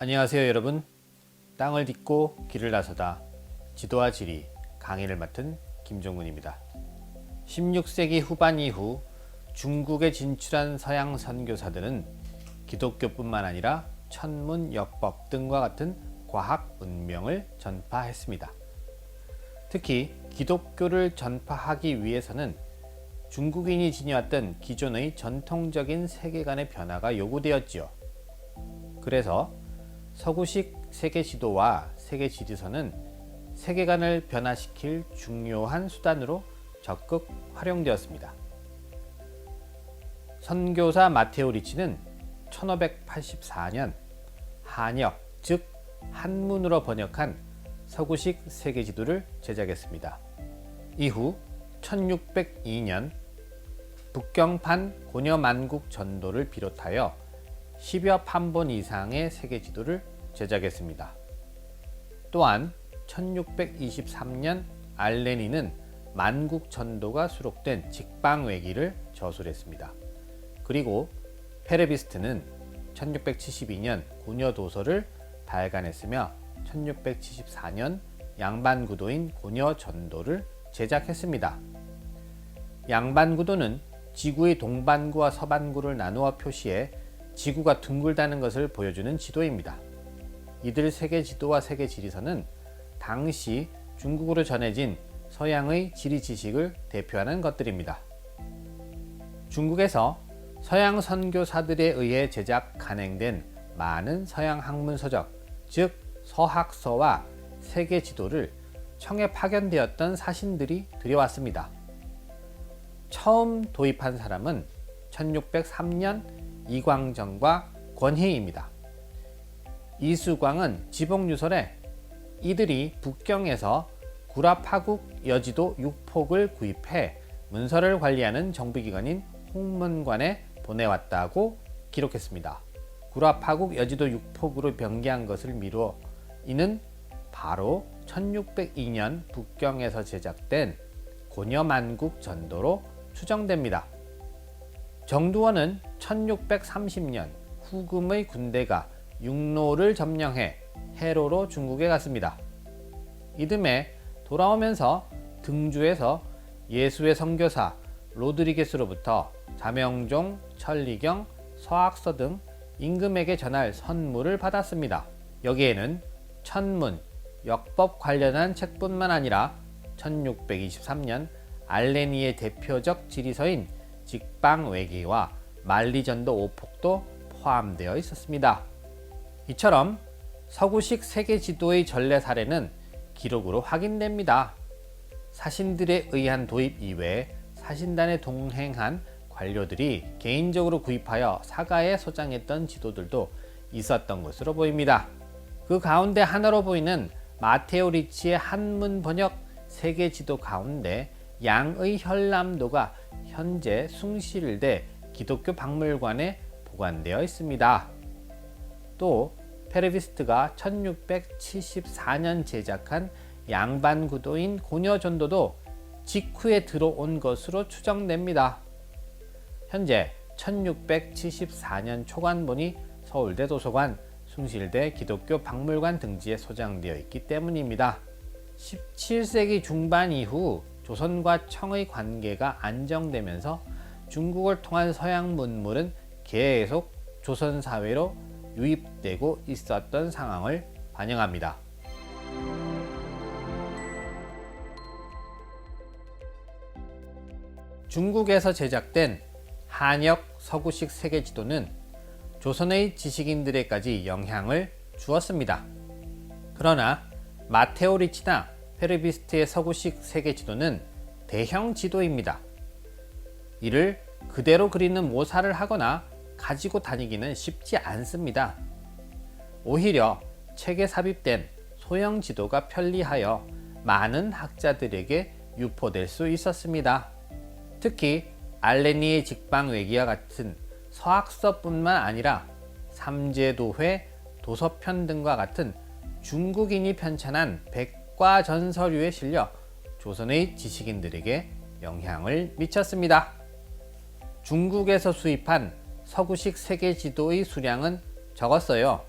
안녕하세요 여러분. 땅을 딛고 길을 나서다 지도와 지리 강의를 맡은 김종근입니다. 16세기 후반 이후 중국에 진출한 서양 선교사들은 기독교뿐만 아니라 천문, 역법 등과 같은 과학, 문명을 전파했습니다. 특히 기독교를 전파하기 위해서는 중국인이 지녀왔던 기존의 전통적인 세계관의 변화가 요구되었지요. 그래서 서구식 세계지도와 세계지리서는 세계관을 변화시킬 중요한 수단으로 적극 활용되었습니다. 선교사 마테오 리치는 1584년 한역, 즉 한문으로 번역한 서구식 세계지도를 제작했습니다. 이후 1602년 북경판 고려만국 전도를 비롯하여 10여 판본 이상의 세계지도를 제작했습니다. 또한 1623년 알레니는 만국 전도가 수록된 직방외기를 저술했습니다. 그리고 페레비스트는 1672년 고려도서를 발간했으며 1674년 양반구도인 고려전도를 제작했습니다. 양반구도는 지구의 동반구와 서반구를 나누어 표시해 지구가 둥글다는 것을 보여주는 지도입니다. 이들 세계지도와 세계지리서는 당시 중국으로 전해진 서양의 지리 지식을 대표하는 것들입니다. 중국에서 서양 선교사들에 의해 제작 간행된 많은 서양 학문서적, 즉 서학서와 세계지도를 청에 파견되었던 사신들이 들여왔습니다. 처음 도입한 사람은 1603년 이광정과 권희입니다. 이수광은 지복유설에 이들이 북경에서 구라파국 여지도 6폭을 구입해 문서를 관리하는 정부기관인 홍문관에 보내왔다고 기록했습니다. 구라파국 여지도 6폭으로 변개한 것을 미루어 이는 바로 1602년 북경에서 제작된 고려만국 전도로 추정됩니다. 정두원은 1630년 후금의 군대가 육로를 점령해 해로로 중국에 갔습니다. 이듬해 돌아오면서 등주에서 예수의 선교사 로드리게스로부터 자명종, 천리경, 서학서 등 임금에게 전할 선물을 받았습니다. 여기에는 천문, 역법 관련한 책뿐만 아니라 1623년 알레니의 대표적 지리서인 직방외기와 만리전도 5폭도 포함되어 있었습니다. 이처럼 서구식 세계지도의 전래 사례는 기록으로 확인됩니다. 사신들에 의한 도입 이외에 사신단에 동행한 관료들이 개인적으로 구입하여 사가에 소장했던 지도들도 있었던 것으로 보입니다. 그 가운데 하나로 보이는 마테오 리치의 한문 번역 세계지도 가운데 양의 혈람도가 현재 숭실대 기독교 박물관에 보관되어 있습니다. 또 페레비스트가 1674년 제작한 양반구도인 고려전도도 직후에 들어온 것으로 추정됩니다. 현재 1674년 초간본이 서울대 도서관, 숭실대 기독교 박물관 등지에 소장되어 있기 때문입니다. 17세기 중반 이후 조선과 청의 관계가 안정되면서 중국을 통한 서양 문물은 계속 조선 사회로 유입되고 있었던 상황을 반영합니다. 중국에서 제작된 한역 서구식 세계지도는 조선의 지식인들에까지 영향을 주었습니다. 그러나 마테오 리치나 페르비스트의 서구식 세계지도는 대형 지도입니다. 이를 그대로 그리는 모사를 하거나 가지고 다니기는 쉽지 않습니다. 오히려 책에 삽입된 소형 지도가 편리하여 많은 학자들에게 유포될 수 있었습니다. 특히 알레니의 직방외기와 같은 서학서뿐만 아니라 삼제도회, 도서편 등과 같은 중국인이 편찬한 백과전서류에 실려 조선의 지식인들에게 영향을 미쳤습니다. 중국에서 수입한 서구식 세계지도의 수량은 적었어요.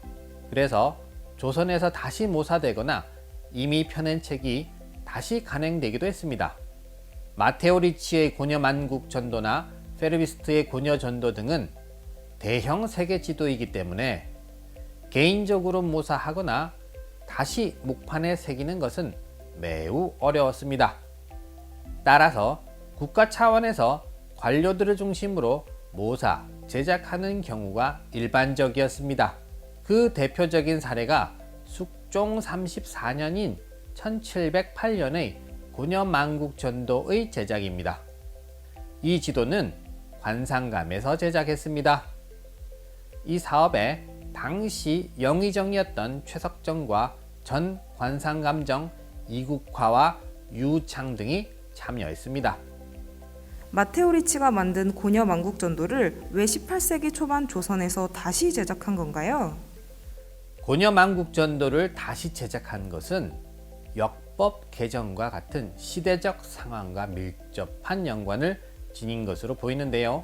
그래서 조선에서 다시 모사되거나 이미 펴낸 책이 다시 간행되기도 했습니다. 마테오 리치의 고려 만국 전도나 페르비스트의 고려 전도 등은 대형 세계 지도이기 때문에 개인적으로 모사하거나 다시 목판에 새기는 것은 매우 어려웠습니다. 따라서 국가 차원에서 관료들을 중심으로 모사, 제작하는 경우가 일반적이었습니다. 그 대표적인 사례가 숙종 34년인 1708년의 고려 만국 전도의 제작입니다. 이 지도는 관상감에서 제작했습니다. 이 사업에 당시 영의정이었던 최석정과 전 관상감정 이국화와 유창 등이 참여했습니다. 마테오 리치가 만든 고려 만국 전도를 왜 18세기 초반 조선에서 다시 제작한 건가요? 고려 만국 전도를 다시 제작한 것은 역법 개정과 같은 시대적 상황과 밀접한 연관을 지닌 것으로 보이는데요.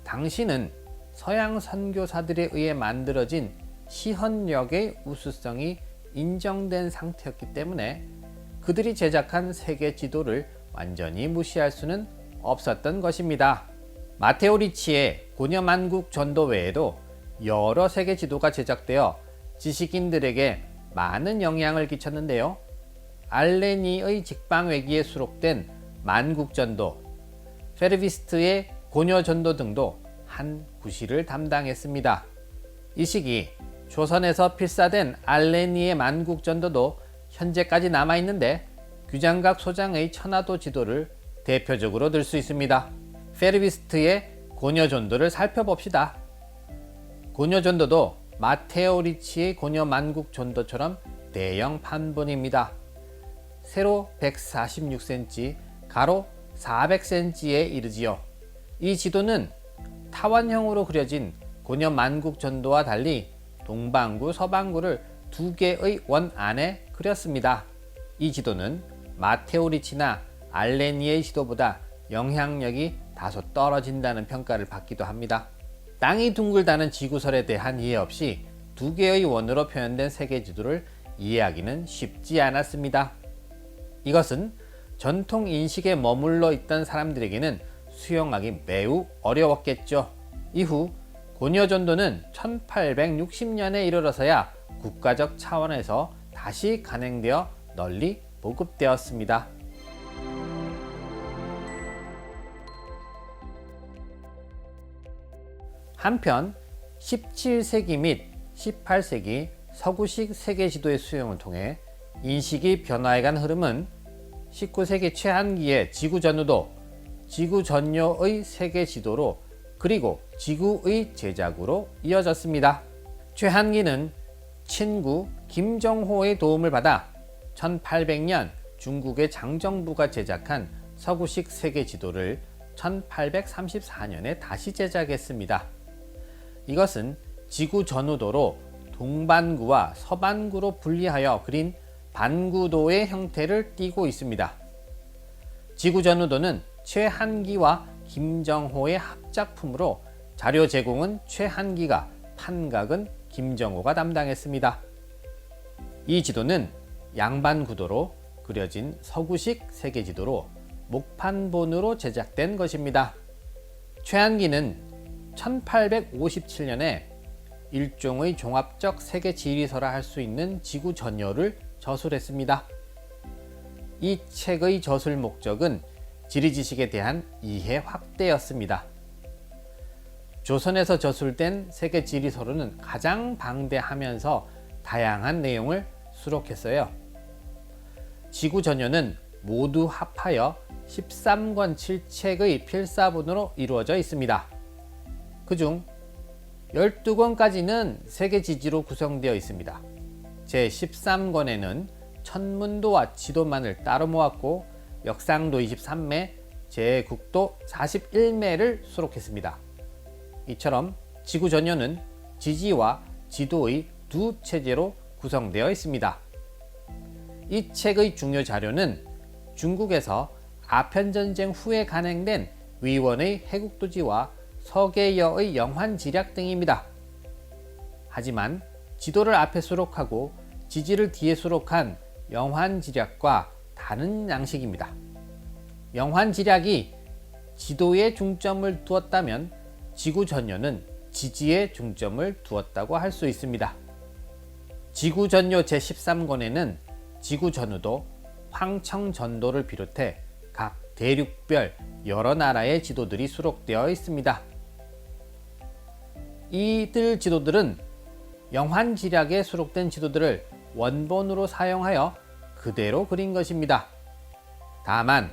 당시는 서양 선교사들에 의해 만들어진 시헌력의 우수성이 인정된 상태였기 때문에 그들이 제작한 세계 지도를 완전히 무시할 수는 없었던 것입니다. 마테오 리치의 고려 만국 전도 외에도 여러 세계 지도가 제작되어 지식인들에게 많은 영향을 끼쳤는데요. 알레니의 직방외기에 수록된 만국전도, 페르비스트의 고려전도 등도 한 구실을 담당했습니다. 이 시기 조선에서 필사된 알레니의 만국전도도 현재까지 남아있는데 규장각 소장의 천하도 지도를 대표적으로 들 수 있습니다. 페르비스트의 고려전도를 살펴봅시다. 고려전도도 마테오 리치의 고려 만국 전도처럼 대형 판본입니다. 세로 146cm, 가로 400cm에 이르지요. 이 지도는 타원형으로 그려진 고려 만국 전도와 달리 동반구, 서반구를 두 개의 원 안에 그렸습니다. 이 지도는 마테오 리치나 알레니의 지도보다 영향력이 다소 떨어진다는 평가를 받기도 합니다. 땅이 둥글다는 지구설에 대한 이해 없이 두 개의 원으로 표현된 세계 지도를 이해하기는 쉽지 않았습니다. 이것은 전통 인식에 머물러 있던 사람들에게는 수용하기 매우 어려웠겠죠. 이후 고려전도는 1860년에 이르러서야 국가적 차원에서 다시 간행되어 널리 보급되었습니다. 한편 17세기 및 18세기 서구식 세계지도의 수용을 통해 인식이 변화해간 흐름은 19세기 최한기의 지구전후도, 지구전요의 세계지도로 그리고 지구의 제작으로 이어졌습니다. 최한기는 친구 김정호의 도움을 받아 1800년 중국의 장정부가 제작한 서구식 세계지도를 1834년에 다시 제작했습니다. 이것은 지구 전후도로 동반구와 서반구로 분리하여 그린 반구도의 형태를 띠고 있습니다. 지구 전후도는 최한기와 김정호의 합작품으로 자료 제공은 최한기가, 판각은 김정호가 담당했습니다. 이 지도는 양반구도로 그려진 서구식 세계지도로 목판본으로 제작된 것입니다. 최한기는 1857년에 일종의 종합적 세계 지리서라 할 수 있는 지구 전요를 저술했습니다. 이 책의 저술 목적은 지리 지식에 대한 이해 확대였습니다. 조선에서 저술된 세계 지리서로는 가장 방대하면서 다양한 내용을 수록했어요. 지구 전요는 모두 합하여 13권 7책의 필사본으로 이루어져 있습니다. 그중 12권까지는 세계 지지로 구성되어 있습니다. 제 13권에는 천문도와 지도만을 따로 모았고 역상도 23매, 제국도 41매를 수록했습니다. 이처럼 지구 전요는 지지와 지도의 두 체제로 구성되어 있습니다. 이 책의 중요 자료는 중국에서 아편전쟁 후에 간행된 위원의 해국도지와 서계여의 영환지략 등입니다. 하지만 지도를 앞에 수록하고 지지를 뒤에 수록한 영환지략과 다른 양식입니다. 영환지략이 지도에 중점을 두었다면 지구전요는 지지에 중점을 두었다고 할 수 있습니다. 지구전요 제13권에는 지구전후도, 황청전도를 비롯해 각 대륙별 여러 나라의 지도들이 수록되어 있습니다. 이들 지도들은 영환지략에 수록된 지도들을 원본으로 사용하여 그대로 그린 것입니다. 다만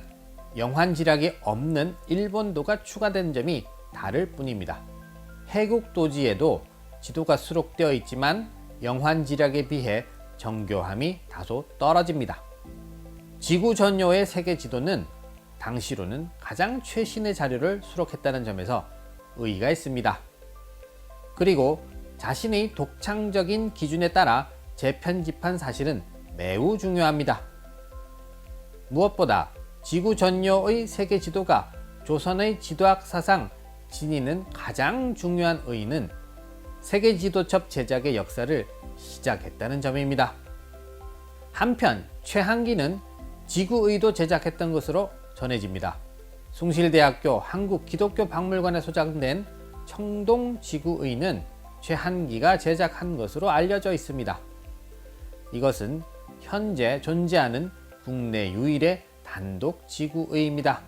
영환지략이 없는 일본도가 추가된 점이 다를 뿐입니다. 해국도지에도 지도가 수록되어 있지만 영환지략에 비해 정교함이 다소 떨어집니다. 지구전요의 세계 지도는 당시로는 가장 최신의 자료를 수록했다는 점에서 의의가 있습니다. 그리고 자신의 독창적인 기준에 따라 재편집한 사실은 매우 중요합니다. 무엇보다 지구전요의 세계 지도가 조선의 지도학 사상 지니는 가장 중요한 의의는 세계지도첩 제작의 역사를 시작했다는 점입니다. 한편 최한기는 지구의도 제작했던 것으로 전해집니다. 숭실대학교 한국기독교박물관에 소장된 청동지구의는 최한기가 제작한 것으로 알려져 있습니다. 이것은 현재 존재하는 국내 유일의 단독 지구의입니다.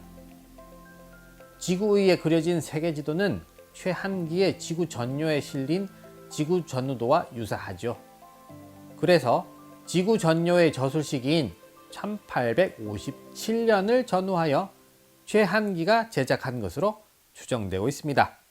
지구의에 그려진 세계지도는 최한기의 지구전요에 실린 지구전후도와 유사하죠. 그래서 지구전요의 저술 시기인 1857년을 전후하여 최한기가 제작한 것으로 추정되고 있습니다.